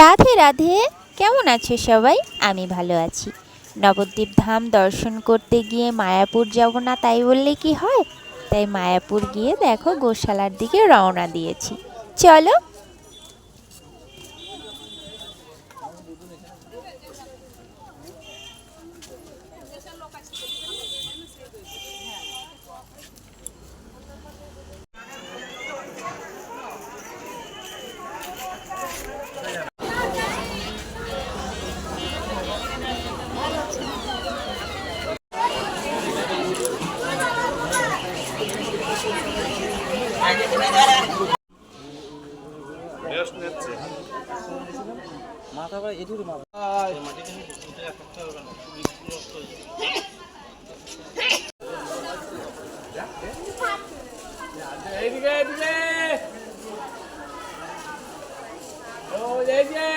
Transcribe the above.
রাধে রাধে। কেমন আছো সবাই? আমি ভালো আছি। নবদ্বীপ ধাম দর্শন করতে গিয়ে মায়াপুর যাব না তাই বললে কি হয়? তাই মায়াপুর গিয়ে দেখো গোশালার দিকে রওনা দিয়েছি। চলো। এইদিকে এইদিকে ও এই যে